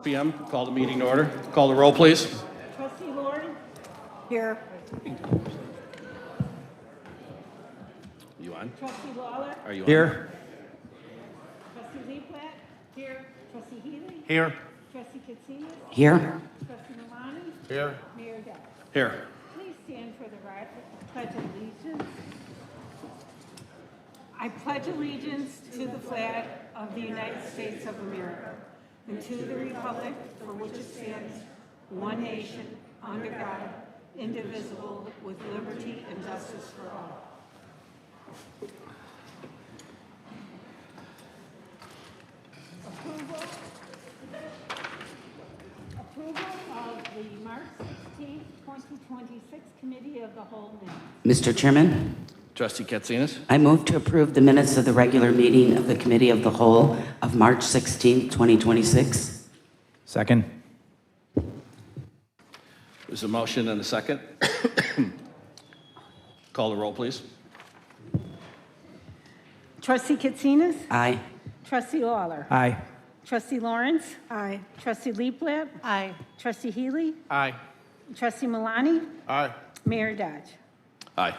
p.m. Call the meeting to order. Call the roll, please. Trustee Orland? Here. You on? Trustee Lawler? Are you Here. Trustee Leaflet? Here. Trustee Healy? Here. Trustee Katsinas? Here. Trustee Milani? Here. Mayor Dell? Here. Please stand for the Pledge of Allegiance. I pledge allegiance to the flag of the United States of America and to the republic for which it stands, one nation, under God, indivisible, with liberty and justice for all. Approval of the March 16th, 2026 Committee of the Whole minutes. Mr. Chairman, Trustee Katsinas. I move to approve the minutes of the regular meeting of the Committee of the Whole of March 16, 2026. Second. There's a motion and a second. Call the roll, please. Trustee Katsinas? Aye. Trustee Lawler? Aye. Trustee Lawrence? Aye. Trustee Leaflet? Aye. Trustee Healy? Aye. Trustee Milani? Aye. Mayor Dodge? Aye.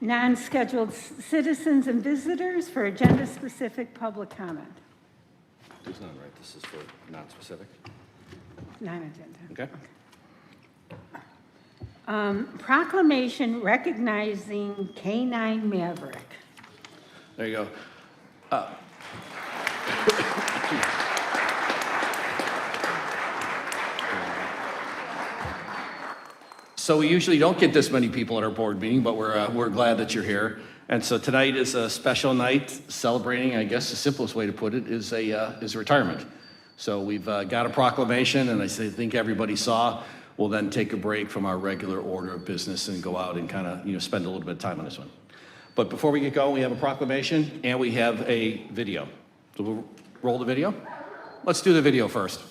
Non-scheduled citizens and visitors for agenda-specific public comment. There's none, right? This is for non-specific. Non-agenda. Okay. Proclamation recognizing K-9 Maverick. There you go. So we usually don't get this many people at our board meeting, but we're glad that you're here. And so tonight is a special night celebrating, I guess the simplest way to put it is retirement. So we've got a proclamation, and I think everybody saw. We'll then take a break from our regular order of business and go out and kind of spend a little bit of time on this one. But before we get going, we have a proclamation and we have a video. So we'll roll the video. Let's do the video first.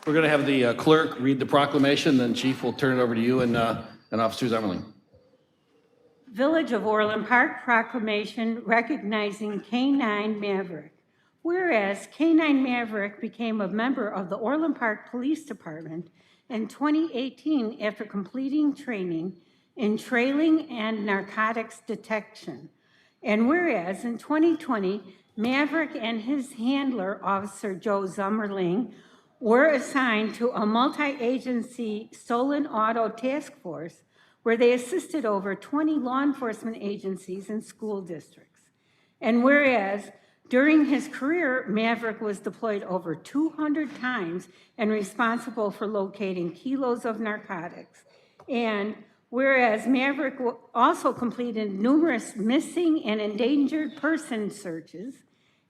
We're going to have the clerk read the proclamation, then Chief will turn it over to you and Officer Zimmerling. Village of Orland Park Proclamation recognizing K-9 Maverick. Whereas K-9 Maverick became a member of the Orland Park Police Department in 2018 after completing training in trailing and narcotics detection. And whereas in 2020, Maverick and his handler, Officer Joe Zummerling, were assigned to a multi-agency stolen auto task force where they assisted over 20 law enforcement agencies and school districts. And whereas during his career, Maverick was deployed over 200 times and responsible for locating kilos of narcotics. And whereas Maverick also completed numerous missing and endangered person searches,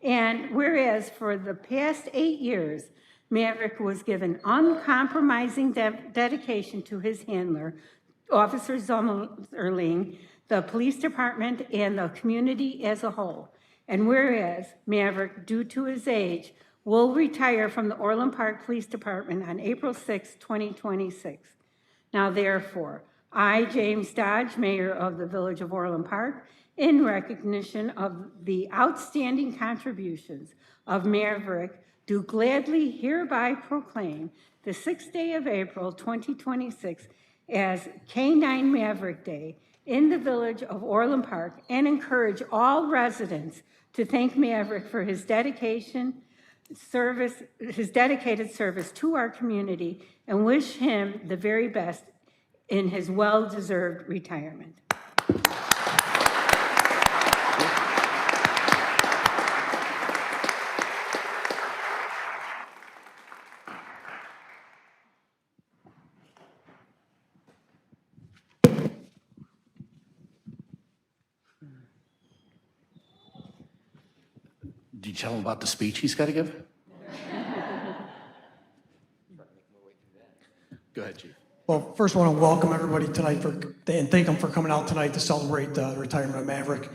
and whereas for the past 8 years, Maverick was given uncompromising dedication to his handler, Officer Zummerling, the police department, and the community as a whole. And whereas Maverick, due to his age, will retire from the Orland Park Police Department on April 6, 2026. Now therefore, I, James Dodge, Mayor of the Village of Orland Park, in recognition of the outstanding contributions of Maverick, do gladly hereby proclaim the 6th day of April, 2026 as K-9 Maverick Day in the Village of Orland Park, and encourage all residents to thank Maverick for his dedicated service to our community, and wish him the very best in his well-deserved retirement. Did you tell him about the speech he's got to give? Go ahead, Chief. Well, first I want to welcome everybody tonight and thank them for coming out tonight to celebrate the retirement of Maverick.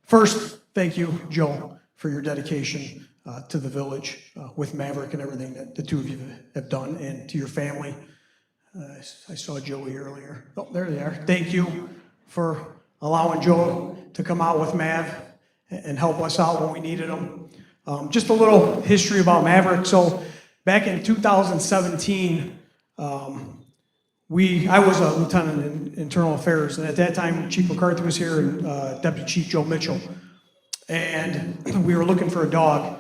First, thank you, Joe, for your dedication to the village with Maverick and everything that the two of you have done, and to your family. I saw Joey earlier. Oh, there they are. Thank you for allowing Joe to come out with Mav and help us out when we needed him. Just a little history about Maverick. So back in 2017, I was a lieutenant in internal affairs, and at that time, Chief McCarthy was here and Deputy Chief Joe Mitchell. And we were looking for a dog.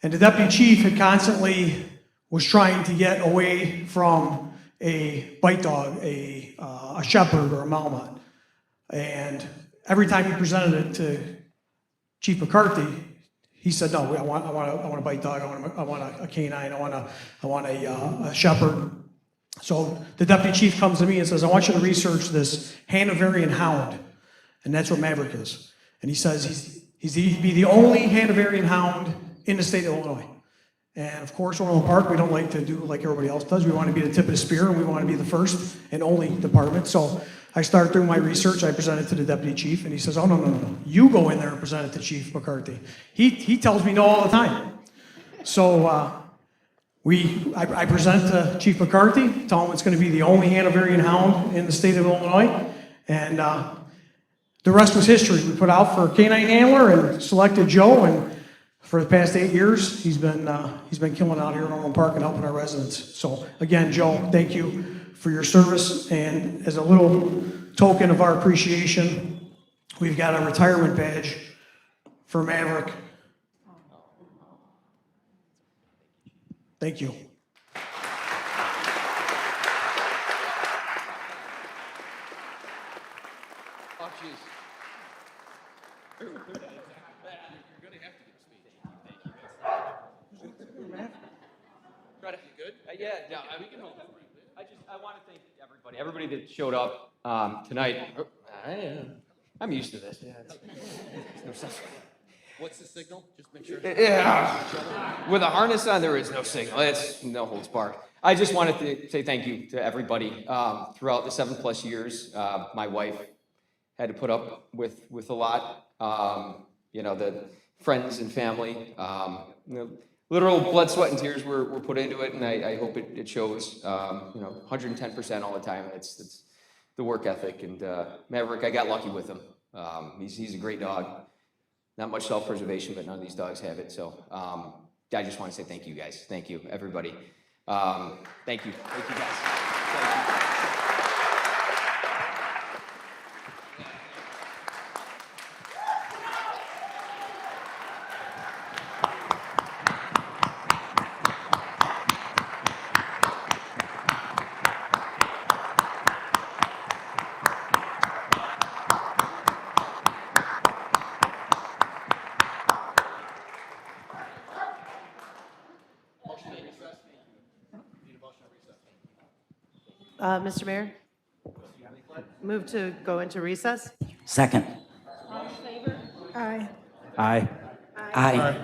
And the deputy chief had constantly was trying to get away from a bite dog, a shepherd or a Malamute. And every time he presented it to Chief McCarthy, he said, "No, I want a bite dog. I want a canine. I want a shepherd." So the deputy chief comes to me and says, "I want you to research this Hanoverian hound," and that's what Maverick is. And he says he'd be the only Hanoverian hound in the state of Illinois. And of course, Orland Park, we don't like to do like everybody else does. We want to be the tip of the spear, and we want to be the first and only department. So I started doing my research. I presented to the deputy chief, and he says, "Oh, no. You go in there and present it to Chief McCarthy." He tells me no all the time. So I present to Chief McCarthy, tell him it's going to be the only Hanoverian hound in the state of Illinois, and the rest was history. We put out for a canine handler and selected Joe, and for the past 8 years, he's been killing out here in Orland Park and helping our residents. So again, Joe, thank you for your service, and as a little token of our appreciation, we've got a retirement badge for Maverick. Thank you. Oh, jeez. You're going to have to give a speech. Thank you. Try to be good? Yeah, we can hold it. I want to thank everybody that showed up tonight. I'm used to this. Yeah, What's the signal? Just make sure. yeah. With a harness on, there is no signal. It's no holds barred. I just wanted to say thank you to everybody throughout the 7+ years. My wife had to put up with a lot. The friends and family. Literal blood, sweat, and tears were put into it, and I hope it shows. 110% all the time. It's the work ethic. And Maverick, I got lucky with him. He's a great dog. Not much self-preservation, but none of these dogs have it. So I just want to say thank you, guys. Thank you, everybody. Thank you. Thank you, guys. Thank you. Mr. Mayor? Move to go into recess? Second. Aye. Aye. Aye.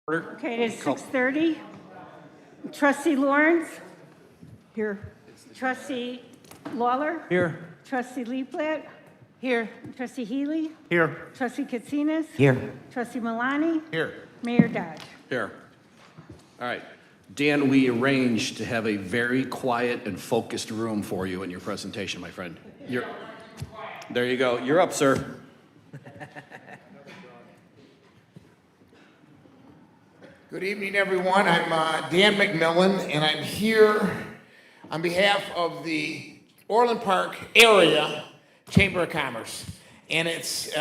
Okay, it is 6:30. Trustee Lawrence? Here. Trustee Lawler? Here. Trustee Leaflet? Here. Trustee Healy? Here. Trustee Katsinas? Here. Trustee Malani? Here. Mayor Dodge. Here. All right. Dan, we arranged to have a very quiet and focused room for you in your presentation, my friend. There you go. You're up, sir. Good evening, everyone. I'm Dan McMillan, and I'm here on behalf of the Orland Park Area Chamber of Commerce. And it's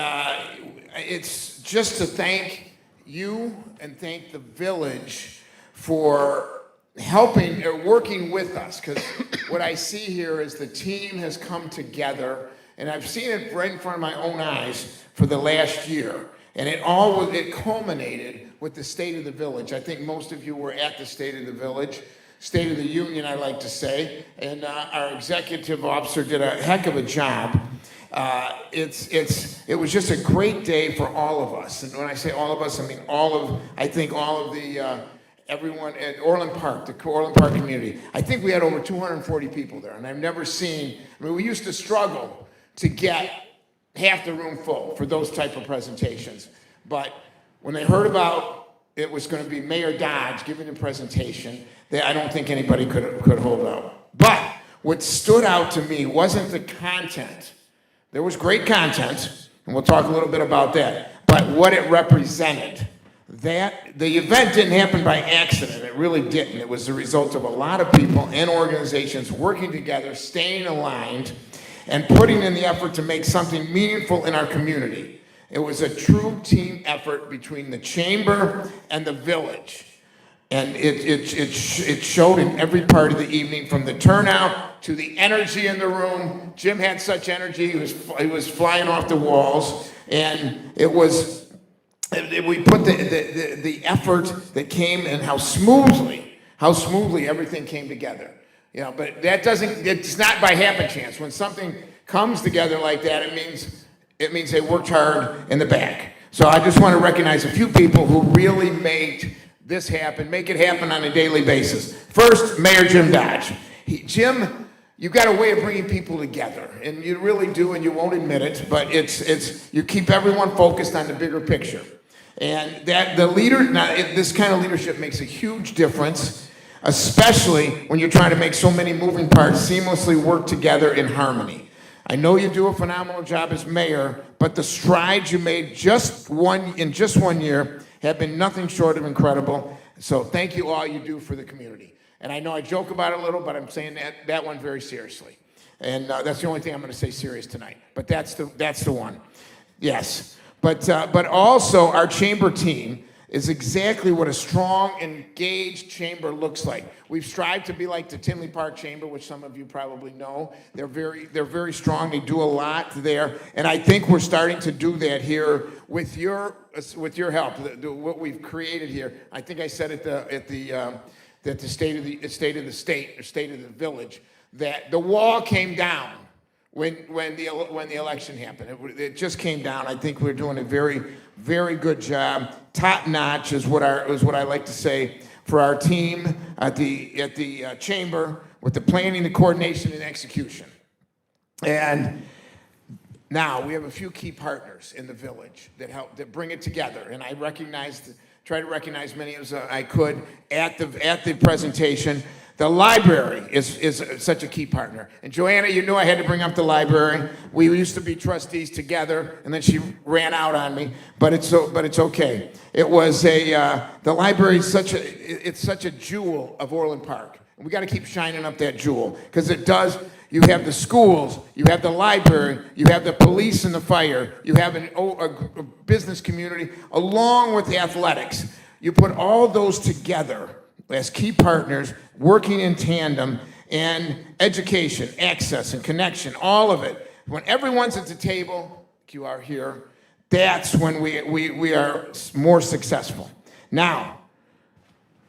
just to thank you and thank the village for helping or working with us. Because what I see here is the team has come together, and I've seen it right in front of my own eyes for the last year. And it culminated with the State of the Village. I think most of you were at the State of the Village, State of the Union, I like to say, and our executive officer did a heck of a job. It was just a great day for all of us, and when I say all of us, I mean all of the everyone at Orland Park, the Orland Park community. I think we had over 240 people there, and I've never seen. I mean, we used to struggle to get half the room full for those type of presentations, but when they heard about it was going to be Mayor Dodge giving the presentation, I don't think anybody could hold out. But what stood out to me wasn't the content. There was great content, and we'll talk a little bit about that, but what it represented. That the event didn't happen by accident. It really didn't. It was the result of a lot of people and organizations working together, staying aligned, and putting in the effort to make something meaningful in our community. It was a true team effort between the chamber and the village. And it showed in every part of the evening, from the turnout to the energy in the room. Jim had such energy, he was flying off the walls. And we put the effort that came and how smoothly everything came together. You know, but it's not by happen chance. When something comes together like that, it means they worked hard in the back. So I just want to recognize a few people who really made this happen, make it happen on a daily basis. First, Mayor Jim Dodge. Jim, you've got a way of bringing people together, and you really do, and you won't admit it, but you keep everyone focused on the bigger picture. And this kind of leadership makes a huge difference, especially when you're trying to make so many moving parts seamlessly work together in harmony. I know you do a phenomenal job as mayor, but the strides you made in just 1 year have been nothing short of incredible. So thank you all you do for the community. And I know I joke about it a little, but I'm saying that one very seriously. And that's the only thing I'm going to say serious tonight. But that's the one. Yes. But also our chamber team is exactly what a strong, engaged chamber looks like. We've strived to be like the Tinley Park Chamber, which some of you probably know. They're very strong. They do a lot there, and I think we're starting to do that here with your help. What we've created here. I think I said at the state of the village that the wall came down when the election happened. It just came down. I think we're doing a very, very good job. Top notch is what I like to say for our team at the chamber, with the planning, the coordination, and execution. And now we have a few key partners in the village that bring it together. And I try to recognize many as I could at the presentation. The library is such a key partner. And Joanna, you knew I had to bring up the library. We used to be trustees together, and then she ran out on me. But it's okay. It was the library is such a jewel of Orland Park. And we got to keep shining up that jewel, because it does. You have the schools, you have the library, you have the police and the fire, you have a business community, along with the athletics. You put all those together as key partners, working in tandem, and education, access, and connection, all of it. When everyone's at the table, like you are here, that's when we are more successful. Now,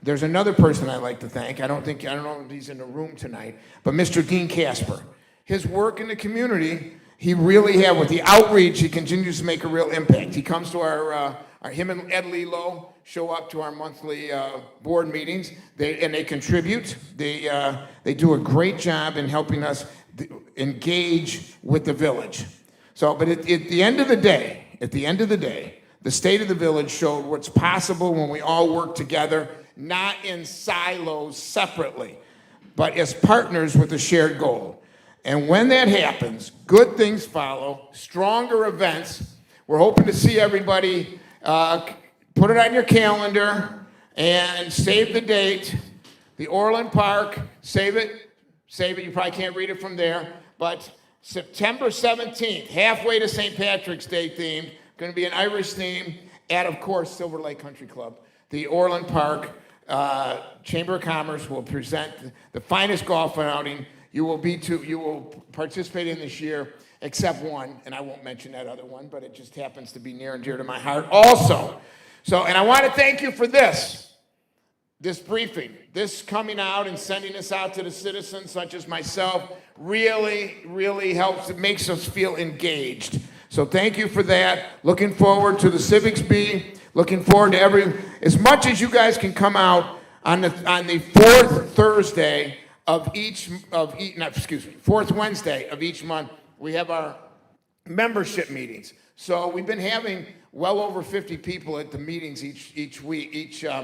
there's another person I'd like to thank. I don't know if he's in the room tonight, but Mr. Dean Casper. His work in the community, he really had, with the outreach, he continues to make a real impact. He comes to him and Ed Lilo show up to our monthly board meetings. They contribute. They do a great job in helping us engage with the village. So, but at the end of the day, the state of the village showed what's possible when we all work together, not in silos separately, but as partners with a shared goal. And when that happens, good things follow, stronger events. We're hoping to see everybody. Put it on your calendar and save the date. The Orland Park, save it. You probably can't read it from there. But September 17th, halfway to St. Patrick's Day theme, going to be an Irish theme at, of course, Silver Lake Country Club. The Orland Park Chamber of Commerce will present the finest golf outing you will participate in this year, except one, and I won't mention that other one, but it just happens to be near and dear to my heart also. So, and I want to thank you for this briefing, this coming out and sending this out to the citizens such as myself really helps, it makes us feel engaged. So thank you for that. Looking forward to the Civics Bee, looking forward to as much as you guys can come out on the fourth Thursday fourth Wednesday of each month, we have our membership meetings. So we've been having well over 50 people at the meetings each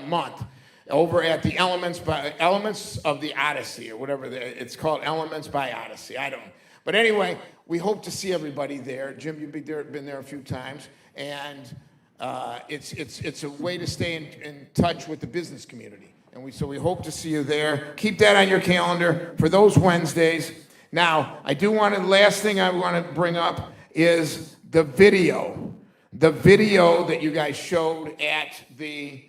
month over at the Elements of the Odyssey, or whatever it's called, Elements by Odyssey. I don't know. But anyway, we hope to see everybody there. Jim, you've been there a few times, and it's a way to stay in touch with the business community. And so we hope to see you there. Keep that on your calendar for those Wednesdays. Now, last thing I want to bring up is the video that you guys showed at the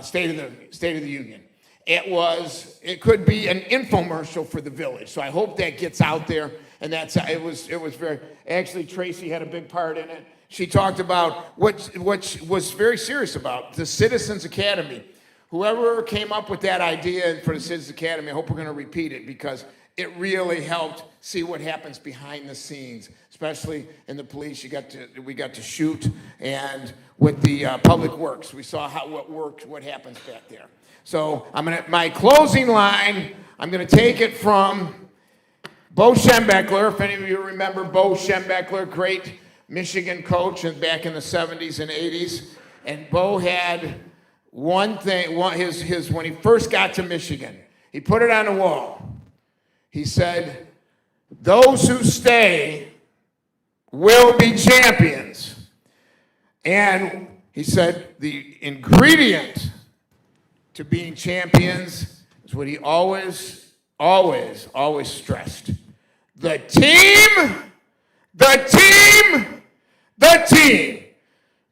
State of the Union. It could be an infomercial for the village. So I hope that gets out there. And it was very, actually Tracy had a big part in it. She talked about what was very serious about the Citizens Academy. Whoever came up with that idea for the Citizens Academy, I hope we're going to repeat it, because it really helped see what happens behind the scenes, especially in the police. We got to shoot, and with the public works, we saw what happens back there. So my closing line, I'm going to take it from Bo Schembechler. If any of you remember Bo Schembechler, great Michigan coach back in the 70s and 80s, and Bo had one thing. When he first got to Michigan, he put it on the wall. He said, "Those who stay will be champions." And he said the ingredient to being champions is what he always stressed. The team.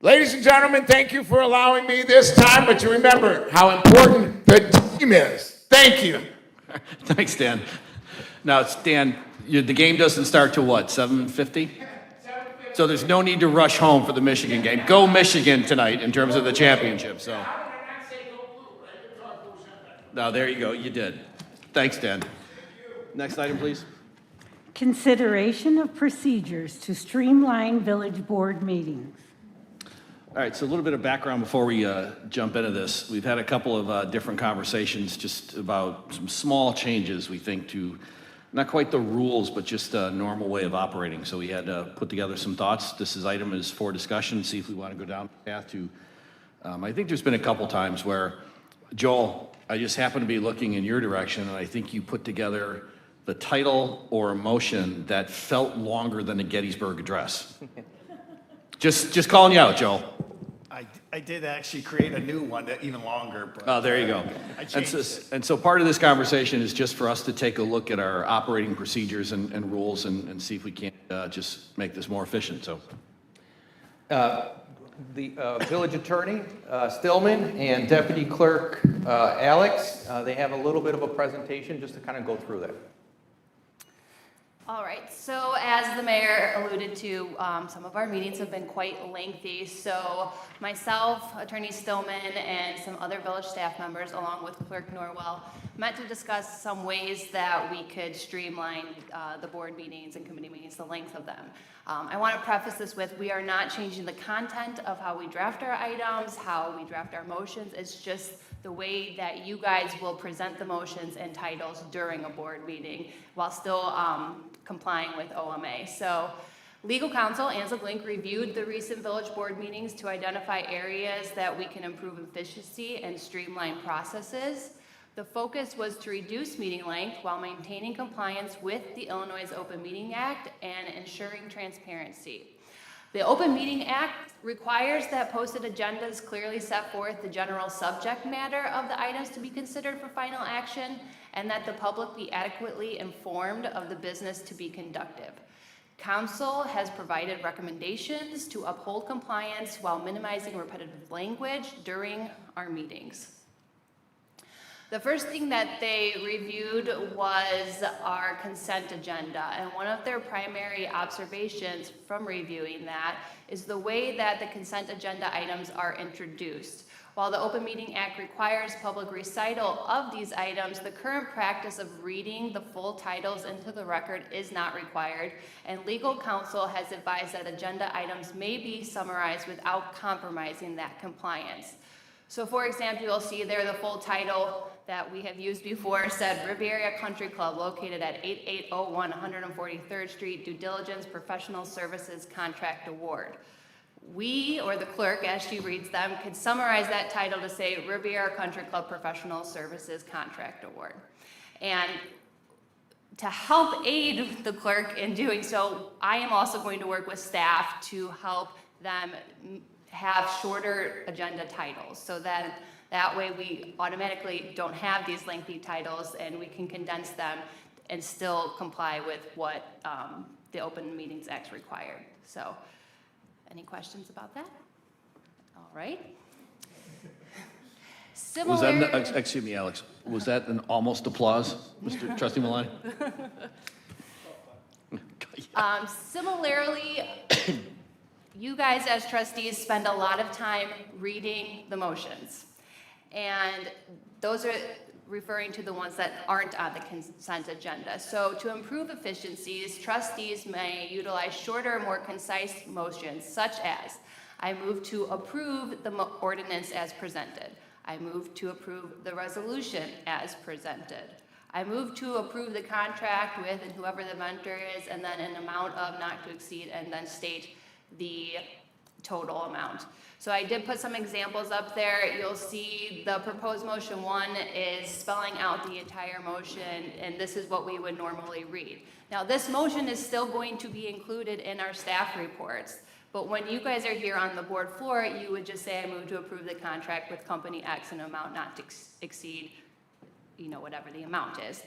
Ladies and gentlemen, thank you for allowing me this time, but you remember how important the team is. Thank you. Thanks, Dan. Now, it's Dan, the game doesn't start till what, 7:50? So there's no need to rush home for the Michigan game. Go Michigan tonight in terms of the championship. So. No, there you go. You did. Thanks, Dan. Next item, please. Consideration of procedures to streamline village board meetings. All right, so a little bit of background before we jump into this. We've had a couple of different conversations just about some small changes, we think, to not quite the rules, but just a normal way of operating. So we had to put together some thoughts. This item is for discussion, see if we want to go down the path to, I think there's been a couple times where, Joel, I just happen to be looking in your direction, and I think you put together the title or a motion that felt longer than the Gettysburg Address. Just calling you out, Joel. I did actually create a new one that even longer. But, Oh, there you go. I changed it. And so part of this conversation is just for us to take a look at our operating procedures and rules and see if we can't just make this more efficient, so. The village attorney, Stillman, and deputy clerk, Alex, they have a little bit of a presentation just to kind of go through that. All right, so as the mayor alluded to, some of our meetings have been quite lengthy. So myself, Attorney Stillman, and some other village staff members, along with Clerk Norwell, met to discuss some ways that we could streamline the board meetings and committee meetings, the length of them. I want to preface this with, we are not changing the content of how we draft our items, how we draft our motions. It's just the way that you guys will present the motions and titles during a board meeting while still complying with OMA. So legal counsel, Ansel Glink, reviewed the recent village board meetings to identify areas that we can improve efficiency and streamline processes. The focus was to reduce meeting length while maintaining compliance with the Illinois Open Meeting Act and ensuring transparency. The Open Meeting Act requires that posted agendas clearly set forth the general subject matter of the items to be considered for final action, and that the public be adequately informed of the business to be conducted. Council has provided recommendations to uphold compliance while minimizing repetitive language during our meetings. The first thing that they reviewed was our consent agenda, and one of their primary observations from reviewing that is the way that the consent agenda items are introduced. While the Open Meeting Act requires public recital of these items, the current practice of reading the full titles into the record is not required, and legal counsel has advised that agenda items may be summarized without compromising that compliance. So for example, you'll see there the full title that we have used before said Riviera Country Club located at 8801 143rd Street, due diligence professional services contract award. We, or the clerk as she reads them, could summarize that title to say Riviera Country Club professional services contract award. And to help aid the clerk in doing so, I am also going to work with staff to help them have shorter agenda titles, so that way we automatically don't have these lengthy titles and we can condense them and still comply with what the Open Meetings Act required. So, any questions about that? All right. Was that, excuse me, Alex, was that an almost applause, Mr. Trustee Maloney? Similarly, you guys as trustees spend a lot of time reading the motions. And those are referring to the ones that aren't on the consent agenda. So to improve efficiencies, trustees may utilize shorter, more concise motions, such as, I move to approve the ordinance as presented. I move to approve the resolution as presented. I move to approve the contract with and whoever the vendor is, and then an amount of not to exceed, and then state the total amount. So I did put some examples up there. You'll see the proposed motion 1 is spelling out the entire motion, and this is what we would normally read. Now, this motion is still going to be included in our staff reports, but when you guys are here on the board floor, you would just say, I move to approve the contract with company X an amount not to exceed, whatever the amount is.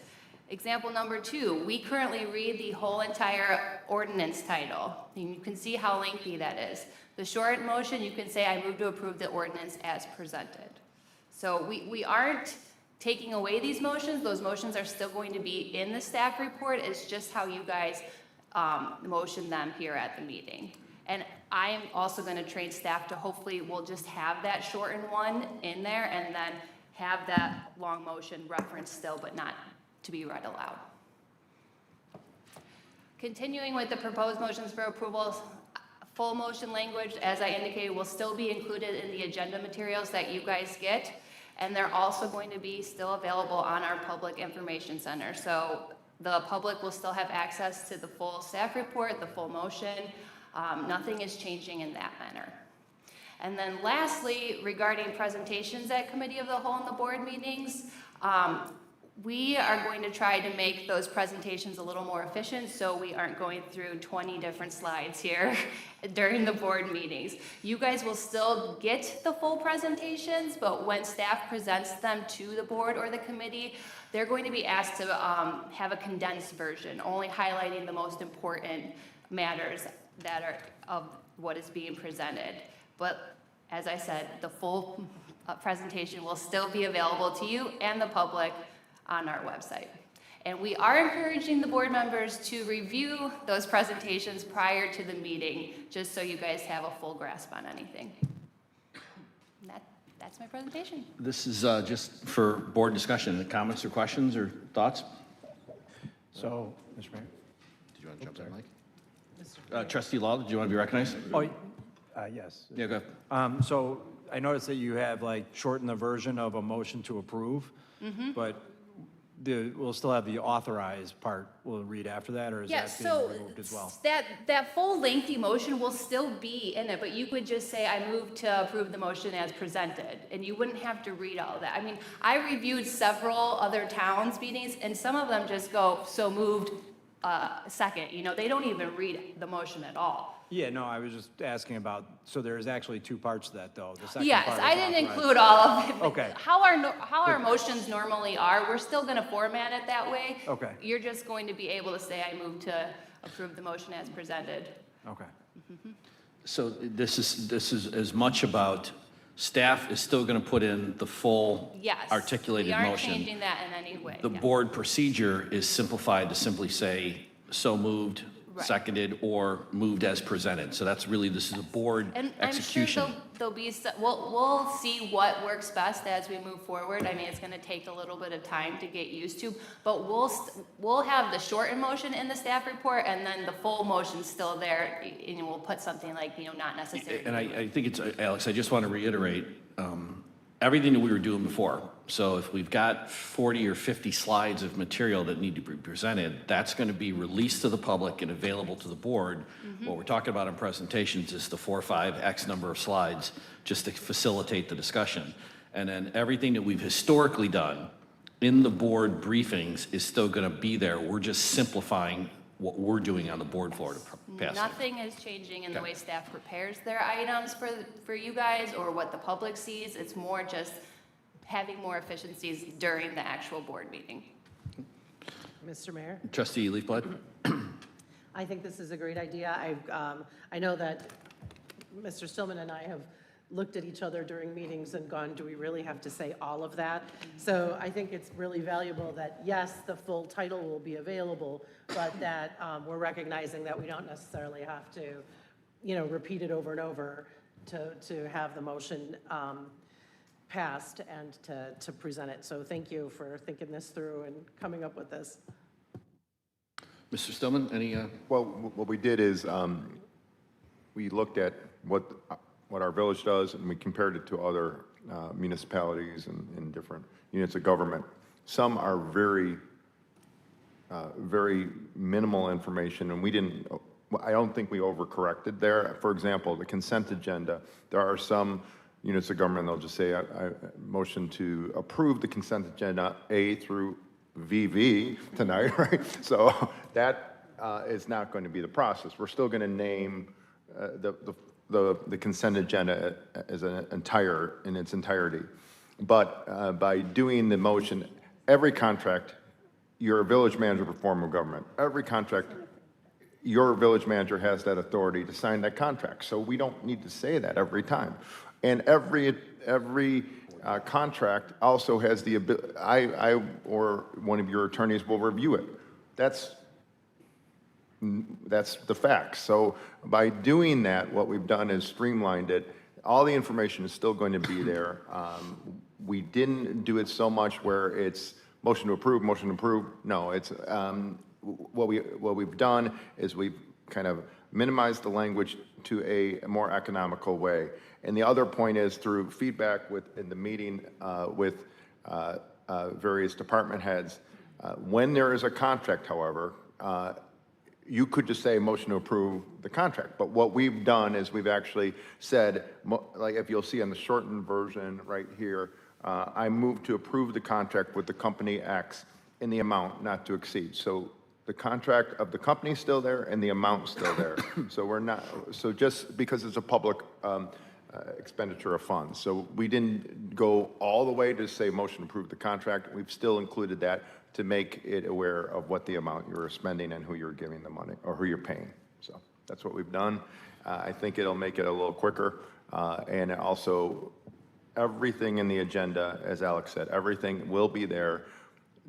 Example number 2, we currently read the whole entire ordinance title. And you can see how lengthy that is. The short motion, you can say, I move to approve the ordinance as presented. So we aren't taking away these motions. Those motions are still going to be in the staff report. It's just how you guys motion them here at the meeting. And I am also going to train staff to hopefully we'll just have that shortened one in there and then have that long motion referenced still, but not to be read aloud. Continuing with the proposed motions for approval, full motion language, as I indicated, will still be included in the agenda materials that you guys get, and they're also going to be still available on our public information center. So the public will still have access to the full staff report, the full motion. Nothing is changing in that manner. And then lastly, regarding presentations at Committee of the Whole and the board meetings, we are going to try to make those presentations a little more efficient so we aren't going through 20 different slides here during the board meetings. You guys will still get the full presentations, but when staff presents them to the board or the committee, they're going to be asked to have a condensed version, only highlighting the most important matters that are of what is being presented. But as I said, the full presentation will still be available to you and the public on our website. And we are encouraging the board members to review those presentations prior to the meeting, just so you guys have a full grasp on anything. And that's my presentation. This is just for board discussion. Any comments or questions or thoughts? So, Mr. Mayor? Did you want to jump in, Mike? Trustee Law, did you want to be recognized? Oh, yes. Yeah, go ahead. So I noticed that you have like shortened the version of a motion to approve, but we'll still have the authorized part we'll read after that, or is Yeah, that so being removed as well? that full lengthy motion will still be in it, but you could just say, I move to approve the motion as presented, and you wouldn't have to read all that. I mean, I reviewed several other towns' meetings, and some of them just go, so moved, second, you know, they don't even read the motion at all. Yeah, no, I was just asking about, so there's actually two parts to that, though. The second Yes, part is I didn't authorized. include all of it. but Okay. How our motions normally are, we're still gonna format it that way. Okay. You're just going to be able to say, I move to approve the motion as presented. Okay. So this is as much about, staff is still going to put in the full Yes. articulated We aren't motion. changing that in any way. The yeah. board procedure is simplified to simply say, so moved, Right. seconded, or moved as presented. So that's really, this is a board And execution. I'm sure there'll be, we'll see what works best as we move forward. I mean, it's gonna take a little bit of time to get used to, but we'll have the shortened motion in the staff report, and then the full motion's still there, and we'll put something like, you know, not necessary. And I think it's, Alex, I just want to reiterate, everything that we were doing before. So if we've got 40 or 50 slides of material that need to be presented, that's going to be released to the public and available to the board. What we're talking about in presentations is the 4 or 5 X number of slides, just to facilitate the discussion. And then everything that we've historically done in the board briefings is still going to be there. We're just simplifying what we're doing on the board floor to pass it. Nothing is changing in the Okay. way staff prepares their items for you guys or what the public sees. It's more just having more efficiencies during the actual board meeting. Mr. Mayor, Trustee Leafblood? I think this is a great idea. I know that Mr. Stillman and I have looked at each other during meetings and gone, do we really have to say all of that? So I think it's really valuable that, yes, the full title will be available, but that we're recognizing that we don't necessarily have to, you know, repeat it over and over to have the motion passed and to present it. So thank you for thinking this through and coming up with this. Mr. Stillman, any? Well, what we did is we looked at what our village does, and we compared it to other municipalities and different units of government. Some are very minimal information, and I don't think we overcorrected there. For example, the consent agenda, there are some units of government, they'll just say, I motion to approve the consent agenda A through VV tonight, right? So that is not going to be the process. We're still going to name the consent agenda as in its entirety. But by doing the motion, every contract, you're a village manager of a form of government. Every contract, your village manager has that authority to sign that contract. So we don't need to say that every time. And every contract also has the ability, I or one of your attorneys will review it. That's the facts. So by doing that, what we've done is streamlined it. All the information is still going to be there. We didn't do it so much where it's motion to approve, motion to approve. No, it's what we've done is we've kind of minimized the language to a more economical way. And the other point is through feedback in the meeting with various department heads. When there is a contract, however, you could just say motion to approve the contract. But what we've done is we've actually said, like if you'll see on the shortened version right here, I move to approve the contract with the company X in the amount not to exceed. So the contract of the company is still there and the amount's still there. So just because it's a public expenditure of funds. So we didn't go all the way to say motion to approve the contract. We've still included that to make it aware of what the amount you're spending and who you're giving the money or who you're paying. So that's what we've done. I think it'll make it a little quicker. And also everything in the agenda, as Alex said, everything will be there.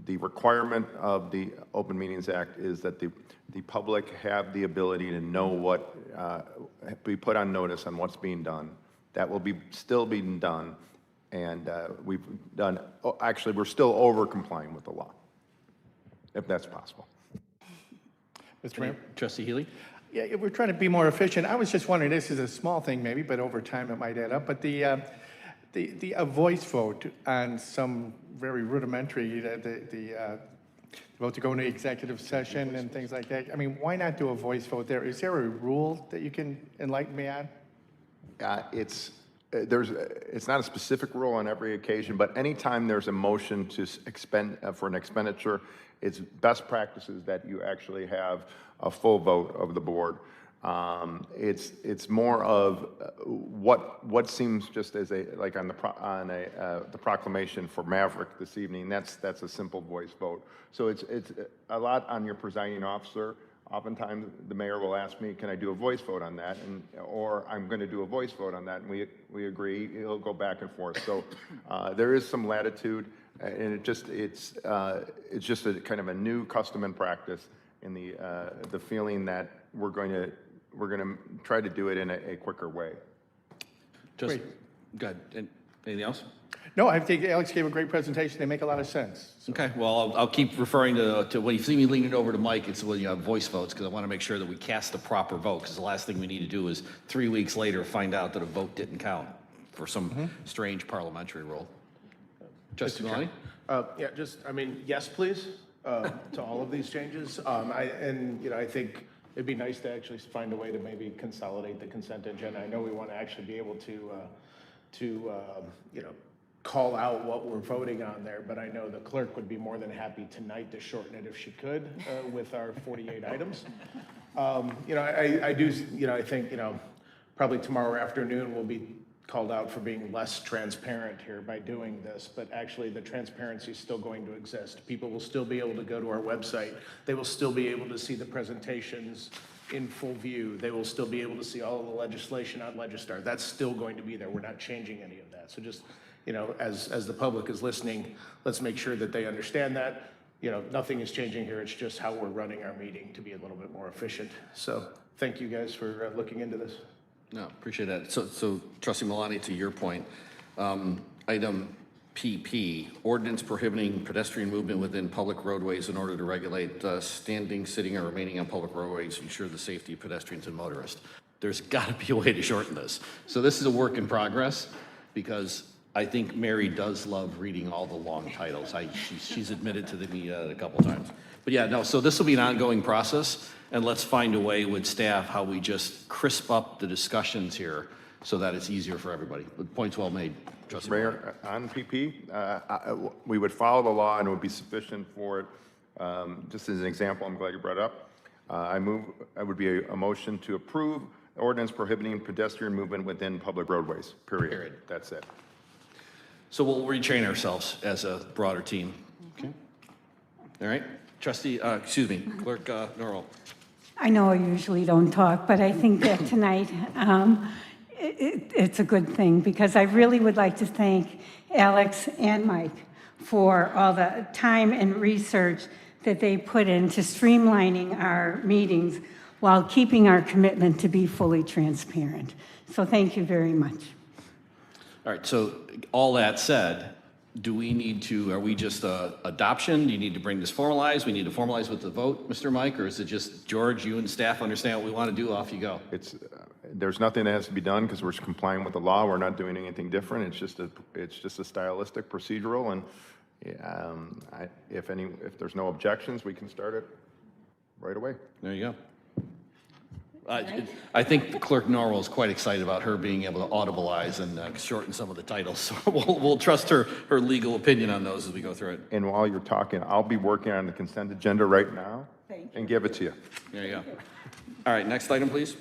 the requirement of the Open Meetings Act is that the public have the ability to know what, be put on notice on what's being done. That will be, still being done, and we've done, actually, we're still over complying with the law, if that's possible. Mr. Mayor? Trustee Healy? Yeah, we're trying to be more efficient. I was just wondering, this is a small thing maybe, but over time it might add up, but a voice vote on some very rudimentary, the vote to go into executive session and things like that. I mean, why not do a voice vote there? Is there a rule that you can enlighten me on? It's not a specific rule on every occasion, but anytime there's a motion to expend, for an expenditure, it's best practices that you actually have a full vote of the board. It's more of what seems just as a, like on the proclamation for Maverick this evening, that's a simple voice vote. So it's a lot on your presiding officer. Oftentimes, the mayor will ask me, can I do a voice vote on that? Or I'm going to do a voice vote on that, and we agree. It'll go back and forth. So there is some latitude, and it's just a kind of a new custom and practice in the feeling that we're going to try to do it in a quicker way. Just, go ahead. Anything else? No, I think Alex gave a great presentation. They make a lot of sense. So. Okay, well, I'll keep referring to when you see me leaning over to Mike, it's when you have voice votes, because I want to make sure that we cast the proper vote, because the last thing we need to do is 3 weeks later find out that a vote didn't count for some strange parliamentary rule. Trustee Maloney? Yeah, I mean, yes, please, to all of these changes. I think it'd be nice to actually find a way to maybe consolidate the consent agenda. I know we want to actually be able to call out what we're voting on there, but I know the clerk would be more than happy tonight to shorten it if she could with our 48 items. I think, probably tomorrow afternoon we'll be called out for being less transparent here by doing this, but actually the transparency is still going to exist. People will still be able to go to our website. They will still be able to see the presentations in full view. They will still be able to see all of the legislation on Legistar. That's still going to be there. We're not changing any of that. So just, as the public is listening, let's make sure that they understand that. Nothing is changing here. It's just how we're running our meeting to be a little bit more efficient. So thank you guys for looking into this. No, appreciate that. So Trustee Malani, to your point, item PP, ordinance prohibiting pedestrian movement within public roadways in order to regulate standing, sitting, or remaining on public roadways to ensure the safety of pedestrians and motorists. There's got to be a way to shorten this. So this is a work in progress, because I think Mary does love reading all the long titles. She's admitted to me a couple times. But yeah, no, so this will be an ongoing process, and let's find a way with staff how we just crisp up the discussions here so that it's easier for everybody. But points well made, Trustee Mayor, on PP, we would follow the law and it would be sufficient for it. Just as an example, I'm glad you brought it up. I would be a motion to approve ordinance prohibiting pedestrian movement within public roadways, period. That's it. So we'll retrain ourselves as a broader team. Okay. All right. Clerk Norwell. I know I usually don't talk, but I think that tonight it's a good thing, because I really would like to thank Alex and Mike for all the time and research that they put into streamlining our meetings while keeping our commitment to be fully transparent. So thank you very much. All right, so all that said, are we just adoption? Do you need to bring this formalized? We need to formalize with the vote, Mr. Mike, or is it just, George, you and staff understand what we want to do, off you go? There's nothing that has to be done because we're complying with the law. We're not doing anything different. It's just a stylistic procedural, and if there's no objections, we can start it right away. There you go. I think Clerk Norwell is quite excited about her being able to audibilize and shorten some of the titles. So we'll trust her legal opinion on those as we go through it. And while you're talking, I'll be working on the consent agenda right now and give it to you. There you go. All right, next item, please.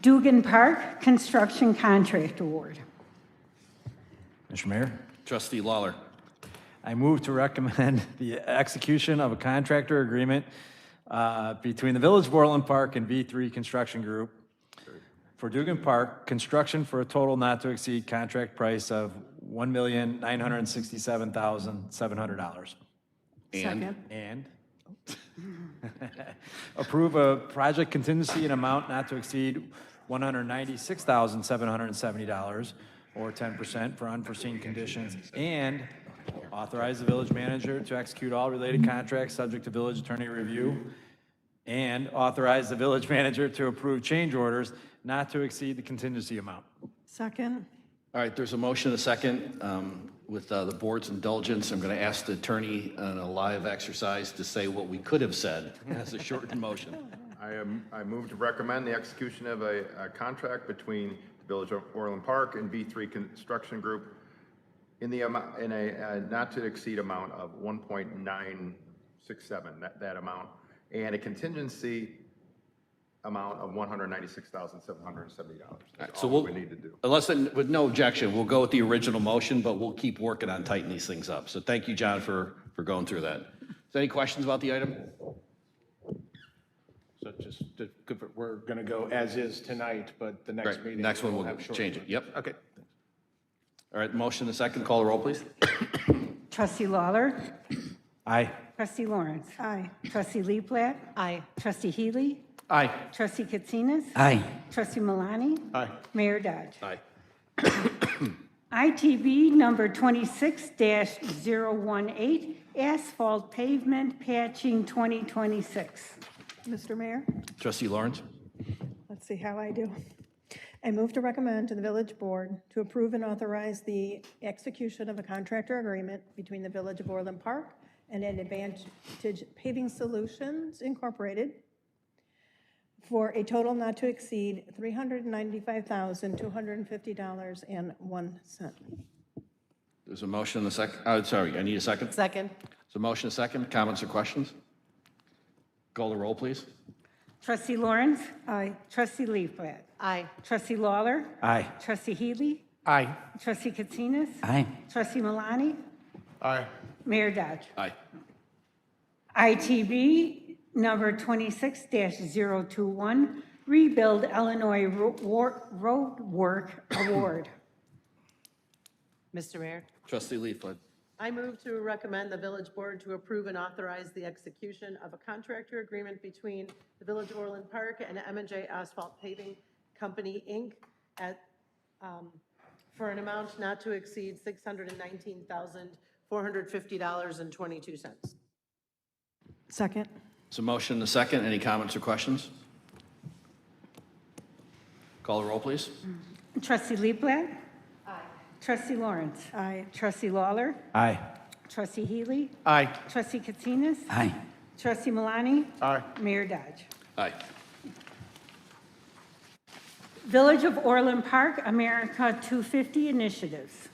Dugan Park Construction Contract Award. Mr. Mayor, Trustee Lawler. I move to recommend the execution of a contractor agreement between the Village of Orland Park and V3 Construction Group for Dugan Park construction for a total not to exceed contract price of $1,967,700. And And approve a project contingency in amount not to exceed $196,770 or 10% for unforeseen conditions, and authorize the village manager to execute all related contracts subject to village attorney review, and authorize the village manager to approve change orders not to exceed the contingency amount. Second. All right, there's a motion, and a second. With the board's indulgence, I'm going to ask the attorney in a live exercise to say what we could have said as a shortened motion. I move to recommend the execution of a contract between the Village of Orland Park and B3 Construction Group in a not to exceed amount of 1.967, that amount, and a contingency amount of $196,770. That's So all we need to do. Unless, with no objection, we'll go with the original motion, but we'll keep working on tightening these things up. So thank you, John, for going through that. Is there any questions about the item? So just, we're going to go as is tonight, but the next Right, meeting. next one we'll have short change it. ones. Yep. Okay. All right, motion, and a second. Call the roll, please. Trustee Lawler. Aye. Trustee Lawrence. Aye. Trustee Leaflet. Aye. Trustee Healy. Aye. Trustee Katsinas. Aye. Trustee Malani. Aye. Mayor Dodge. Aye. ITB number 26-018, asphalt pavement patching 2026. Mr. Mayor, Trustee Lawrence? let's see how I do. I move to recommend to the village board to approve and authorize the execution of a contractor agreement between the Village of Orland Park and Advantage Paving Solutions Incorporated for a total not to exceed $395,250.01. There's a motion, and a second. Oh, sorry, I need a second. Second. So motion, a second. Comments or questions? Call the roll, please. Trustee Lawrence. Aye. Trustee Leaflet. Aye. Trustee Lawler. Aye. Trustee Healy. Aye. Trustee Katsinas. Aye. Trustee Malani. Aye. Mayor Dodge. Aye. ITB number 26-021, Rebuild Illinois Road Work Award. Mr. Mayor, Trustee Leaflet. I move to recommend the village board to approve and authorize the execution of a contractor agreement between the Village of Orland Park and M&J Asphalt Paving Company, Inc. For an amount not to exceed $619,450.22. Second. So motion, and a second. Any comments or questions? Call the roll, please. Trustee Leaflet. Aye. Trustee Lawrence. Aye. Trustee Lawler. Aye. Trustee Healy. Aye. Trustee Katsinas. Aye. Trustee Malani. Aye. Mayor Dodge. Aye. Village of Orland Park America 250 initiatives.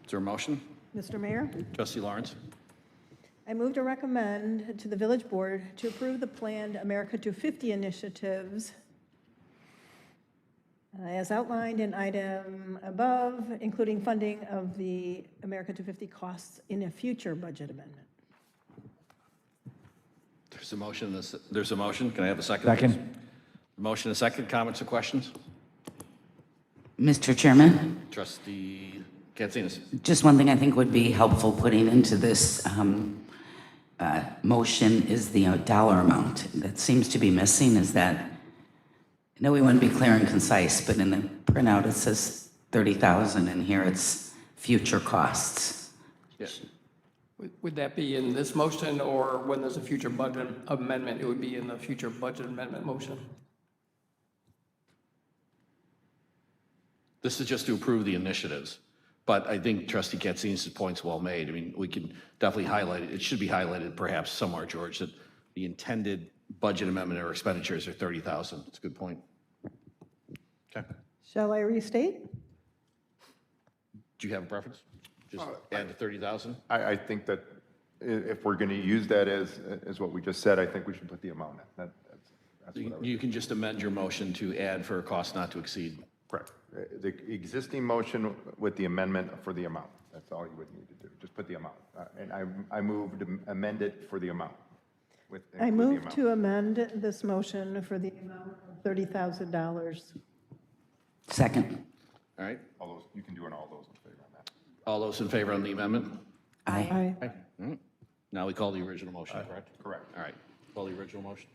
Is there a motion? Mr. Mayor, Trustee Lawrence. I move to recommend to the village board to approve the planned America 250 initiatives as outlined in item above, including funding of the America 250 costs in a future budget amendment. There's a motion. There's a motion. Can I have a second? Second. please? Motion, a second. Comments or questions? Mr. Chairman, Trustee Katsinas. just one thing I think would be helpful putting into this motion is the dollar amount. That seems to be missing is that, I know we want to be clear and concise, but in the printout it says 30,000 and here it's future costs. Yes. Would that be in this motion, or when there's a future budget amendment, it would be in the future budget amendment motion? This is just to approve the initiatives, but I think Trustee Katsinas' point's well made. I mean, we can definitely highlight it. It should be highlighted perhaps somewhere, George, that the intended budget amendment or expenditures are 30,000. It's a good point. Okay. Shall I restate? Do you have a preference? Just add the 30,000? I think that if we're going to use that as what we just said, I think we should put the amount in. That's what I would. You can just amend your motion to add for a cost not to exceed. Correct. The existing motion with the amendment for the amount. That's all you would need to do. Just put the amount. And I move to amend it for the amount. I move to amend this motion for the amount of $30,000. Second. All right, All those, you can do all those in favor on that. all those in favor on the amendment? Aye. Now we call the original motion, correct? Correct. All right, call the original motion.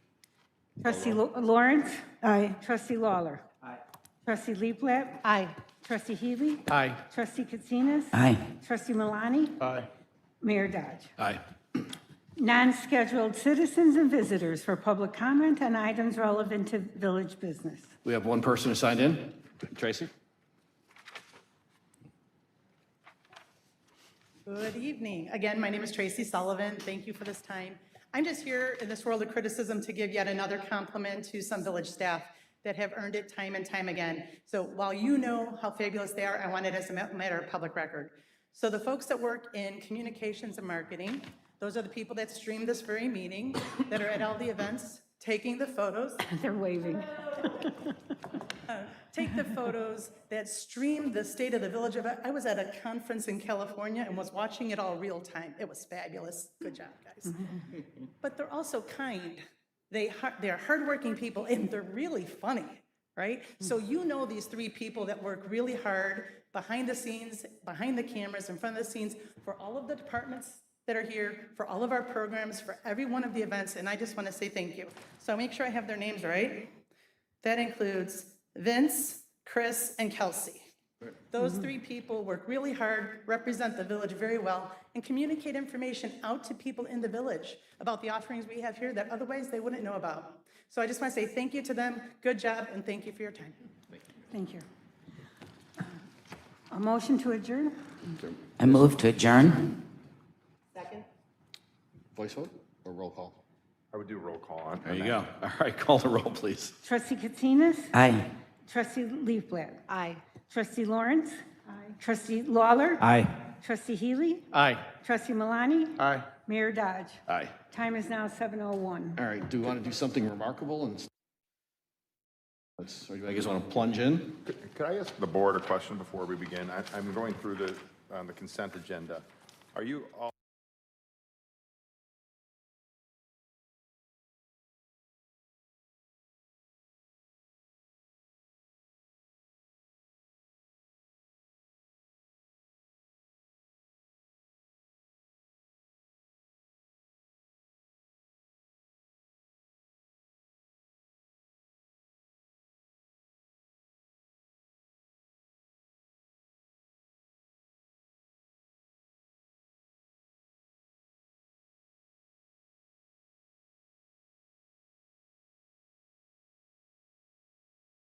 Trustee Lawrence? Aye. Trustee Lawler? Aye. Trustee Leaflet? Aye. Trustee Healy? Aye. Trustee Katsinas? Aye. Trustee Malani? Aye. Mayor Dodge. Aye. Non-scheduled citizens and visitors for public comment on items relevant to village business. We have one person who signed in. Tracy? Good evening. Again, my name is Tracy Sullivan. Thank you for this time. I'm just here in this world of criticism to give yet another compliment to some village staff that have earned it time and time again. So while you know how fabulous they are, I want it as a matter of public record. So the folks that work in communications and marketing, those are the people that stream this very meeting, that are at all the events, taking the photos. They're waving. Take the photos that stream the state of the village of, I was at a conference in California and was watching it all real time. It was fabulous. Good job, guys. But they're also kind. They're hardworking people and they're really funny, right? So you know these three people that work really hard behind the scenes, behind the cameras, in front of the scenes, for all of the departments that are here, for all of our programs, for every one of the events, and I just want to say thank you. So make sure I have their names right. That includes Vince, Chris, and Kelsey. Those three people work really hard, represent the village very well, and communicate information out to people in the village about the offerings we have here that otherwise they wouldn't know about. So I just want to say thank you to them, good job, and thank you for your time. Thank you. A motion to adjourn? I move to adjourn. Second? Voice vote or roll call? I would do a roll call on There you go. All right, call the roll, please. Trustee Katsinas? Aye. Trustee Leafblat? Aye. Trustee Lawrence? Aye. Trustee Lawler? Aye. Trustee Healy? Aye. Trustee Malani? Aye. Mayor Dodge. Aye. Time is now 7:01. All right, do we want to do something remarkable and or do you guys want to plunge in? Could I ask the board a question before we begin? I'm going through the consent agenda. Are you all